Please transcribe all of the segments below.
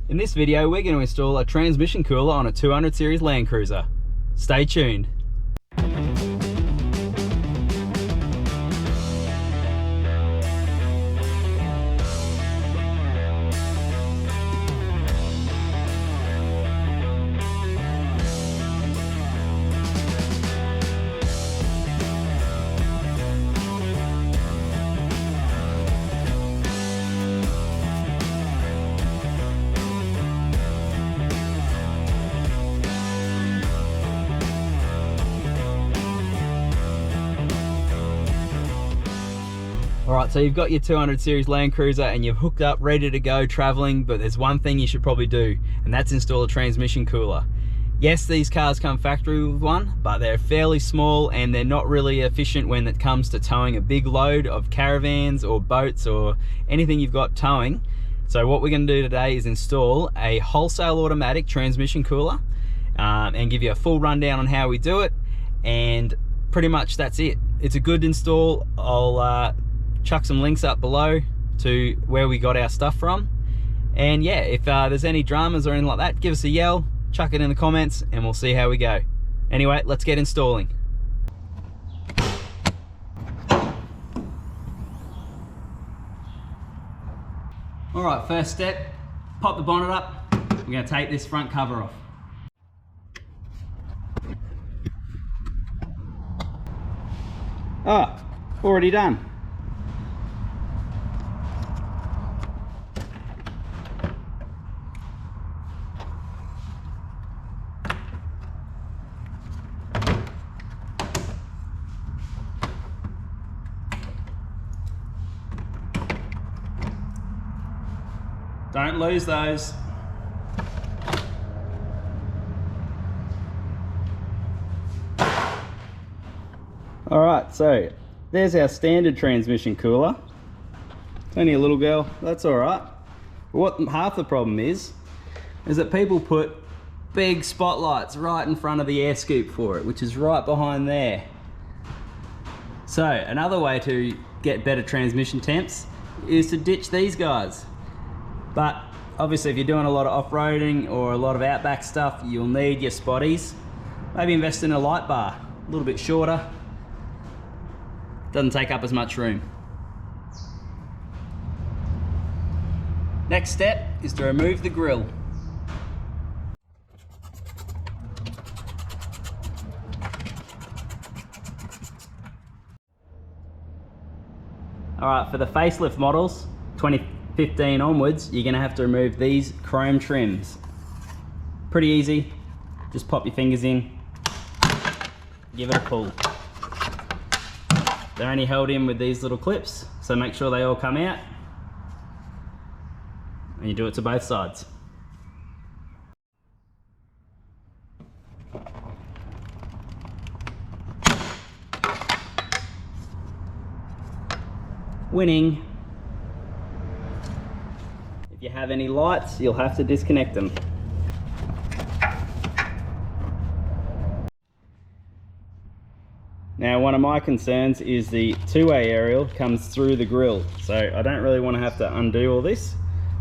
In this video, we're going to install a transmission cooler on a 200 Series Landcruiser. Stay tuned. Alright, so you've got your 200 Series Landcruiser and you've hooked up, ready to go traveling, but there's one thing you should probably do, and that's install a transmission cooler. Yes, these cars come factory with one, but they're fairly small and they're not really efficient when it comes to towing a big load of caravans or boats or anything you've got towing. So what we're going to do today is install a Wholesale Automatic Transmission Cooler and give you a full rundown on how we do it, and pretty much that's it. It's a good install. I'll chuck some links up below to where we got our stuff from, and yeah, if there's any dramas or anything like that, give us a yell, chuck it in the comments, and we'll see how we go. Anyway, let's get installing. Alright, first step, pop the bonnet up. We're going to take this front cover off. Ah, already done. Don't lose those. Alright, so there's our standard transmission cooler. It's only a little girl, that's alright. But what half the problem is that people put big spotlights right in front of the air scoop for it, which is right behind there. So another way to get better transmission temps is to ditch these guys. But obviously if you're doing a lot of off-roading or a lot of outback stuff, you'll need your spotties. Maybe invest in a light bar, a little bit shorter. Doesn't take up as much room. Next step is to remove the grill. Alright, for the facelift models, 2015 onwards, you're going to have to remove these chrome trims. Pretty easy, just pop your fingers in, give it a pull. They're only held in with these little clips, so make sure they all come out, and you do it to both sides. Winning. If you have any lights, you'll have to disconnect them. Now, one of my concerns is the two-way aerial comes through the grill, so I don't really want to have to undo all this.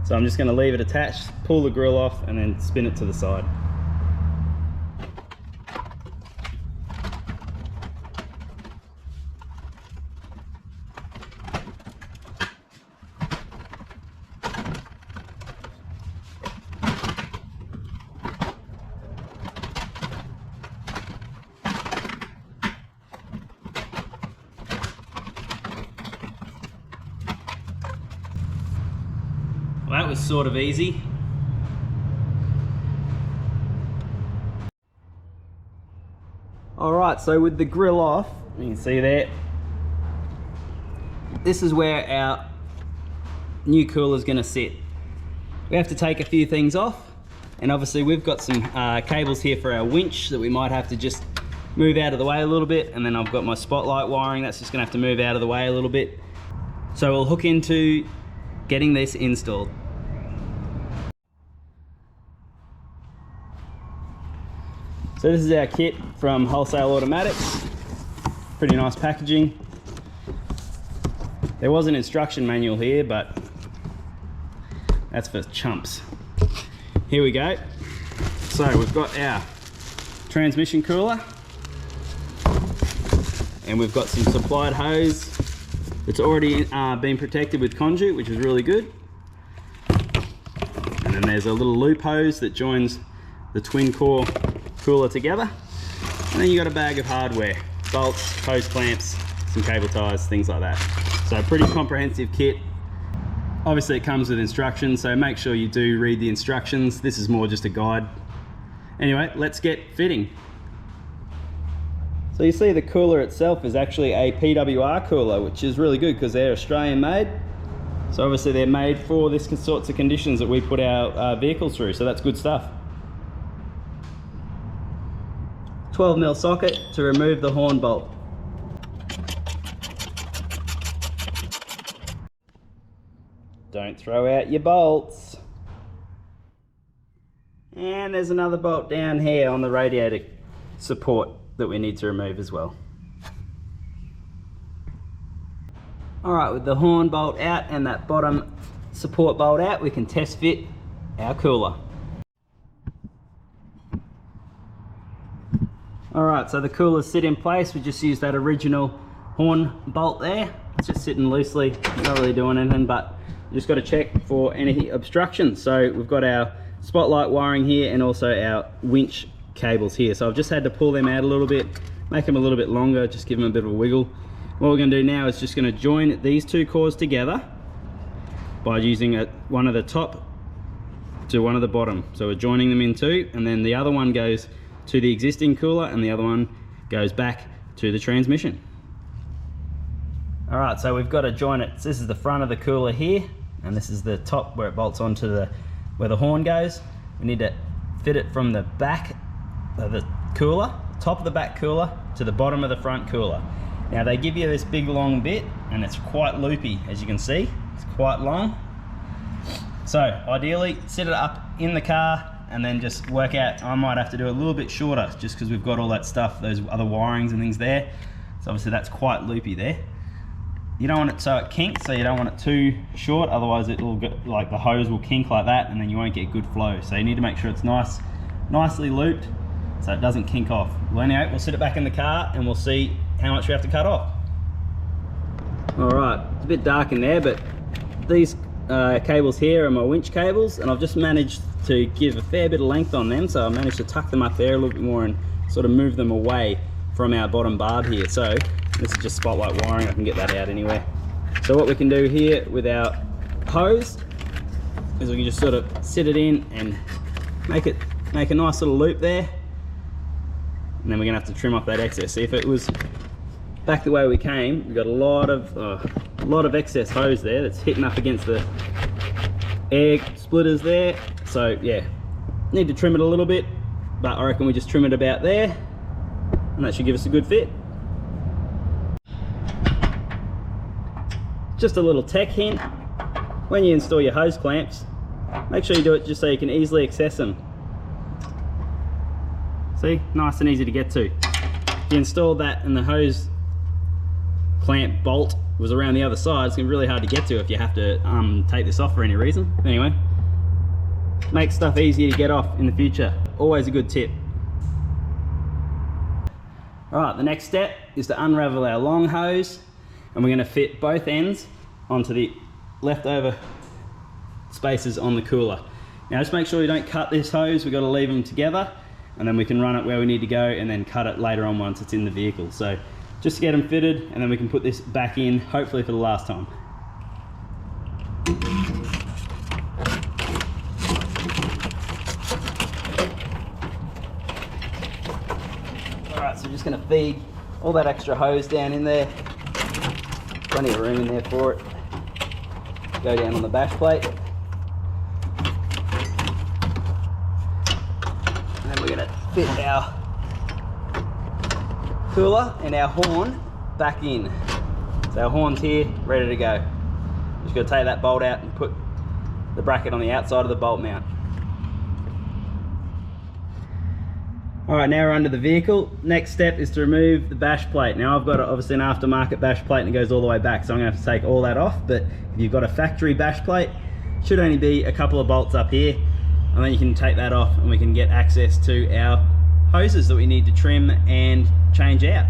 So I'm just going to leave it attached, pull the grill off, and then spin it to the side. Well, that was sort of easy. Alright, so with the grill off, you can see there, this is where our new cooler is going to sit. We have to take a few things off, and obviously we've got some cables here for our winch that we might have to just move out of the way a little bit, and then I've got my spotlight wiring that's just going to have to move out of the way a little bit. So we'll hook into getting this installed. So this is our kit from Wholesale Automatics. Pretty nice packaging. There was an instruction manual here, but that's for chumps. here we go. So we've got our transmission cooler, and we've got some supplied hose. It's already been protected with conduit, which is really good. And then there's a little loop hose that joins the twin core cooler together. And then you got a bag of hardware, bolts, hose clamps, some cable ties, things like that. So a pretty comprehensive kit. Obviously it comes with instructions, so make sure you do read the instructions. This is more just a guide. Anyway, let's get fitting. So you see the cooler itself is actually a PWR cooler, which is really good because they're Australian made. So obviously they're made for this sorts of conditions that we put our vehicles through, so that's good stuff. 12mm socket to remove the horn bolt. Don't throw out your bolts. And there's another bolt down here on the radiator support that we need to remove as well. Alright, with the horn bolt out and that bottom support bolt out, we can test fit our cooler. Alright, so the coolers sit in place. We just use that original horn bolt there. It's just sitting loosely, not really doing anything, but you just got to check for any obstructions. So we've got our spotlight wiring here and also our winch cables here. So I've just had to pull them out a little bit, make them a little bit longer, just give them a bit of a wiggle. What we're going to do now is just going to join these two cores together by using one of the top to one of the bottom. So we're joining them in two, and then the other one goes to the existing cooler and the other one goes back to the transmission. Alright, so we've got to join it. So this is the front of the cooler here, and this is the top where it bolts onto where the horn goes. We need to fit it from the back of the cooler, top of the back cooler, to the bottom of the front cooler. Now they give you this big long bit, and it's quite loopy, as you can see. It's quite long. So ideally, set it up in the car and then just work out. I might have to do a little bit shorter just because we've got all that stuff, those other wirings and things there. So obviously that's quite loopy there. You don't want it so it kinks, so you don't want it too short, otherwise it'll get, like the hose will kink like that, and then you won't get good flow. So you need to make sure it's nicely looped so it doesn't kink off. Well, anyway, we'll sit it back in the car and we'll see how much we have to cut off. Alright, it's a bit dark in there, but these cables here are my winch cables, and I've just managed to give a fair bit of length on them, so I managed to tuck them up there a little bit more and sort of move them away from our bottom barb here. So this is just spotlight wiring, I can get that out anywhere. So what we can do here with our hose is we can just sort of sit it in and make a nice little loop there, and then we're gonna have to trim off that excess. See, if it was back the way we came, we've got a lot of excess hose there that's hitting up against the air splitters there. So yeah, need to trim it a little bit, but I reckon we just trim it about there, and that should give us a good fit. Just a little tech hint: when you install your hose clamps, make sure you do it just so you can easily access them. See, nice and easy to get to. If you install that and the hose clamp bolt was around the other side, it's gonna be really hard to get to if you have to take this off for any reason. Anyway, make stuff easier to get off in the future. Always a good tip. Alright, the next step is to unravel our long hose, and we're going to fit both ends onto the leftover spaces on the cooler. Now just make sure you don't cut this hose, we've got to leave them together, and then we can run it where we need to go and then cut it later on once it's in the vehicle. So just to get them fitted, and then we can put this back in, hopefully for the last time. Alright, so just going to feed all that extra hose down in there. Plenty of room in there for it. Go down on the bash plate. And then we're going to fit our cooler and our horn back in. So our horn's here, ready to go. Just got to take that bolt out and put the bracket on the outside of the bolt mount. Alright, now we're under the vehicle. Next step is to remove the bash plate. Now I've got obviously an aftermarket bash plate and it goes all the way back, so I'm going to have to take all that off, but if you've got a factory bash plate, it should only be a couple of bolts up here. and then you can take that off and we can get access to our hoses that we need to trim and change out.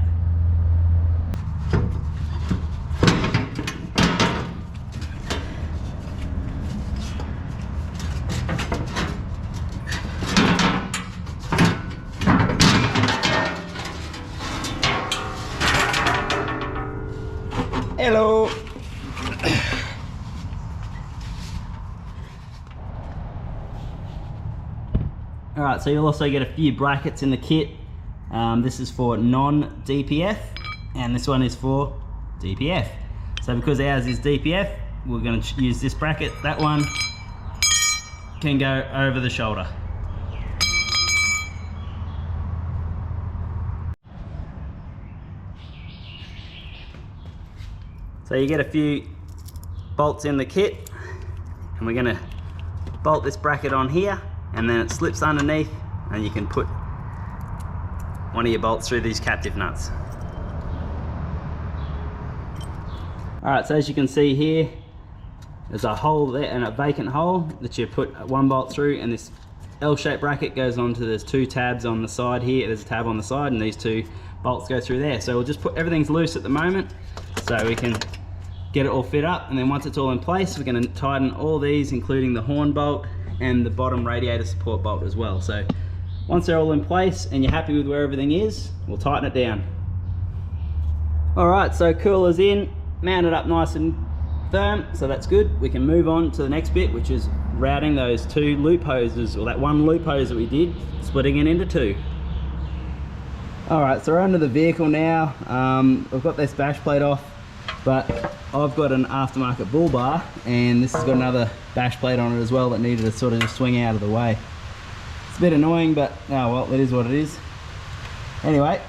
Hello. Alright, so you'll also get a few brackets in the kit. This is for non-DPF and this one is for DPF. So because ours is DPF, we're going to use this bracket. That one can go over the shoulder. So you get a few bolts in the kit, and we're going to bolt this bracket on here, and then it slips underneath and you can put one of your bolts through these captive nuts. Alright, so as you can see here, there's a hole there and a vacant hole that you put one bolt through, and this L-shaped bracket goes onto, there's two tabs on the side here, there's a tab on the side, and these two bolts go through there. So we'll just put, everything's loose at the moment, so we can get it all fit up, and then once it's all in place, we're going to tighten all these, including the horn bolt and the bottom radiator support bolt as well. So once they're all in place and you're happy with where everything is, we'll tighten it down. Alright, so cooler's in, mounted up nice and firm, so that's good. We can move on to the next bit, which is routing those two loop hoses, or that one loop hose that we did, splitting it into two. Alright, so we're under the vehicle now. I've got this bash plate off, but I've got an aftermarket bull bar, and this has got another bash plate on it as well that needed to sort of just swing out of the way. It's a bit annoying, but oh well, it is what it is. Anyway,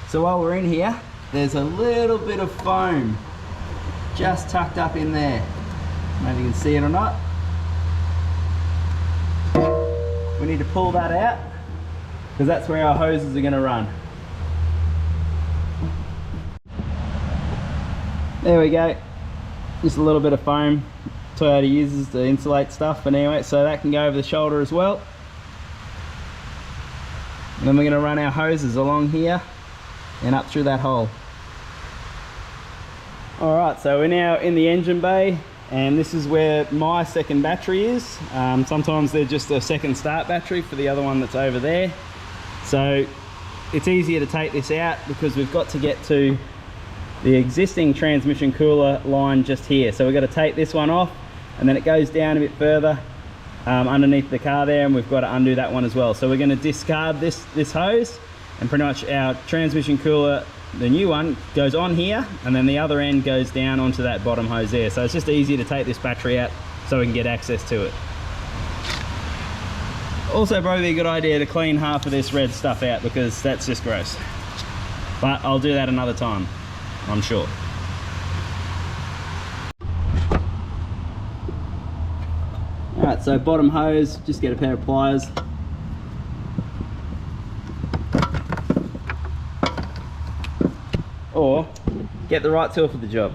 so while we're in here, there's a little bit of foam just tucked up in there. I don't know if you can see it or not. We need to pull that out, because that's where our hoses are going to run. There we go, just a little bit of foam Toyota uses to insulate stuff, but anyway, so that can go over the shoulder as well. And then we're going to run our hoses along here and up through that hole. Alright, so we're now in the engine bay, and this is where my second battery is. Sometimes they're just a second start battery for the other one that's over there. So it's easier to take this out because we've got to get to the existing transmission cooler line just here. So we've got to take this one off, and then it goes down a bit further underneath the car there, and we've got to undo that one as well. So we're going to discard this hose, and pretty much our transmission cooler, the new one, goes on here, and then the other end goes down onto that bottom hose there. So it's just easier to take this battery out so we can get access to it. Also probably a good idea to clean half of this red stuff out, because that's just gross. But I'll do that another time, I'm sure. Alright, so bottom hose, just get a pair of pliers. Or get the right tool for the job.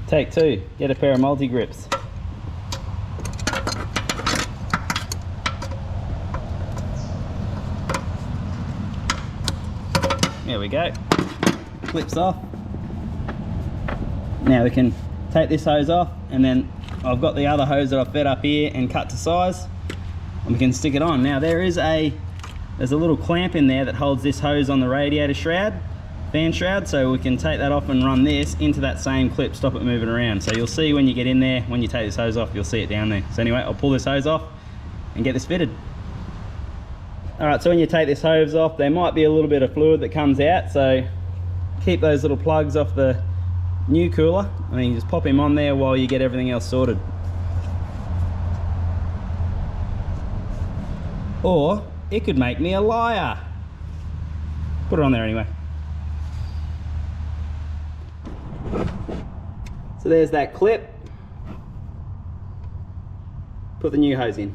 Take two, get a pair of multi-grips. There we go, clips off. Now we can take this hose off, and then I've got the other hose that I've fed up here and cut to size, and we can stick it on. Now there's a little clamp in there that holds this hose on the radiator shroud, fan shroud, so we can take that off and run this into that same clip, stop it moving around. So you'll see when you get in there, when you take this hose off, you'll see it down there. So anyway, I'll pull this hose off and get this fitted. Alright, so when you take this hose off, there might be a little bit of fluid that comes out, so keep those little plugs off the new cooler, and you just pop him on there while you get everything else sorted. Or it could make me a liar. Put it on there anyway. So there's that clip. Put the new hose in.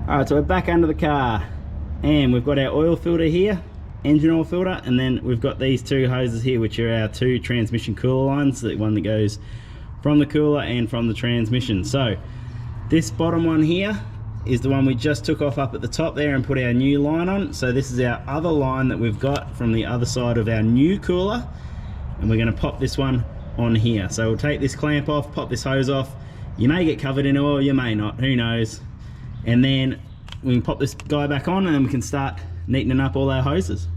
Alright, so we're back under the car, and we've got our oil filter here, engine oil filter, and then we've got these two hoses here, which are our two transmission cooler lines, the one that goes from the cooler and from the transmission. So This bottom one here is the one we just took off up at the top there and put our new line on. So this is our other line that we've got from the other side of our new cooler, and we're going to pop this one on here. So we'll take this clamp off, pop this hose off. You may get covered in oil, you may not, who knows. And then we can pop this guy back on, and then we can start neatening up all our hoses.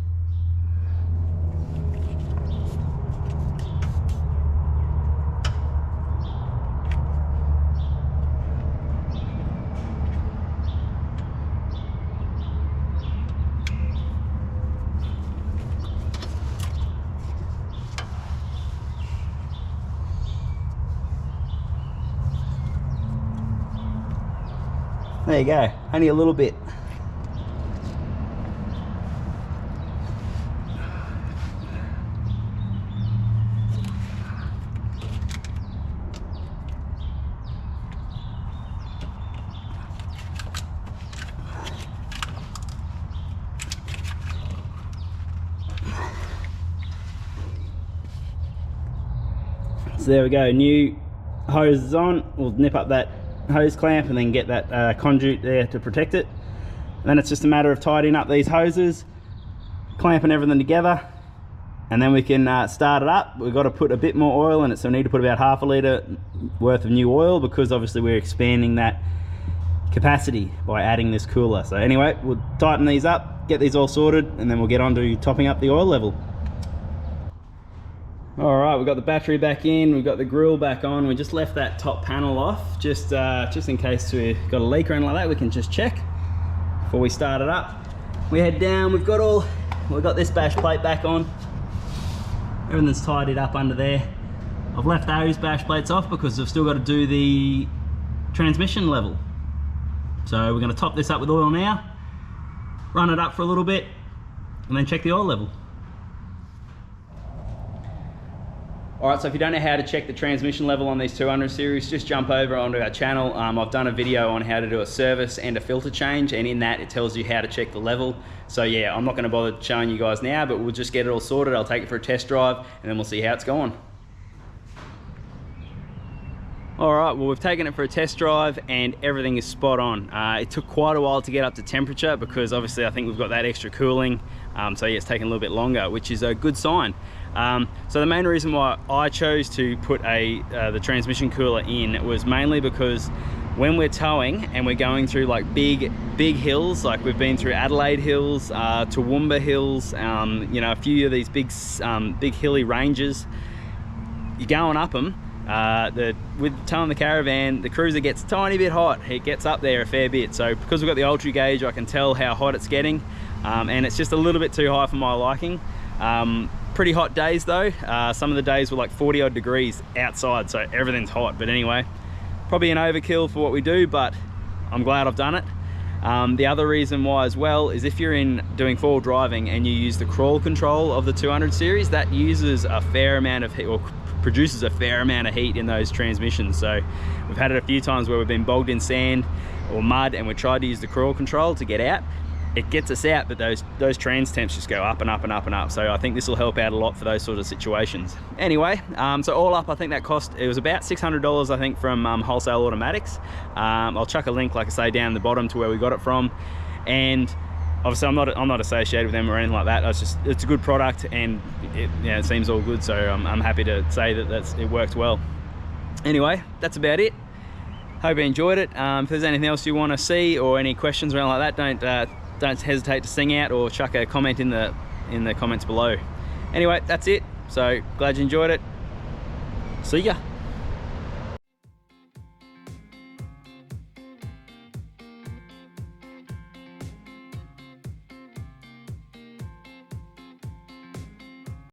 There you go, only a little bit. So there we go, new hose is on. We'll nip up that hose clamp and then get that conduit there to protect it. And then it's just a matter of tidying up these hoses, clamping everything together, and then we can start it up. We've got to put a bit more oil in it, so we need to put about half a litre worth of new oil, because obviously we're expanding that capacity by adding this cooler. So anyway, we'll tighten these up, get these all sorted, and then we'll get on to topping up the oil level. Alright, we've got the battery back in, we've got the grill back on. We just left that top panel off, just in case we've got a leak or anything like that, we can just check before we start it up. We head down, we've got this bash plate back on. Everything's tidied up under there. I've left those bash plates off because I've still got to do the transmission level. So we're going to top this up with oil now, run it up for a little bit, and then check the oil level. Alright, so if you don't know how to check the transmission level on these 200 series, just jump over onto our channel. I've done a video on how to do a service and a filter change, and in that it tells you how to check the level. So yeah, I'm not going to bother showing you guys now, but we'll just get it all sorted. I'll take it for a test drive, and then we'll see how it's going. Alright, well, we've taken it for a test drive and everything is spot on. It took quite a while to get up to temperature because obviously I think we've got that extra cooling. So yeah, it's taken a little bit longer, which is a good sign. So the main reason why I chose to put the transmission cooler in was mainly because when we're towing and we're going through like big hills, like we've been through Adelaide Hills, Toowoomba Hills, you know, a few of these big hilly ranges, you're going up them. With towing the caravan, the cruiser gets a tiny bit hot. It gets up there a fair bit. So because we've got the ultra gauge, I can tell how hot it's getting, and it's just a little bit too high for my liking. Pretty hot days though. Some of the days were like 40 odd degrees outside, so everything's hot. But anyway, probably an overkill for what we do, but I'm glad I've done it. The other reason why as well is if you're doing four-wheel driving and you use the crawl control of the 200 series, that uses a fair amount of heat, or produces a fair amount of heat in those transmissions. So we've had it a few times where we've been bogged in sand or mud and we tried to use the crawl control to get out. It gets us out, but those trans temps just go up and up and up and up. So I think this will help out a lot for those sort of situations. Anyway, so all up, I think that cost, it was about $600, I think, from Wholesale Automatics. I'll chuck a link, like I say, down the bottom to where we got it from. And obviously I'm not associated with them or anything like that. It's a good product, and it seems all good. So I'm happy to say that it worked well. Anyway, that's about it. Hope you enjoyed it. If there's anything else you want to see or any questions or anything like that, don't hesitate to sing out or chuck a comment in the comments below. Anyway, that's it. So glad you enjoyed it. See ya.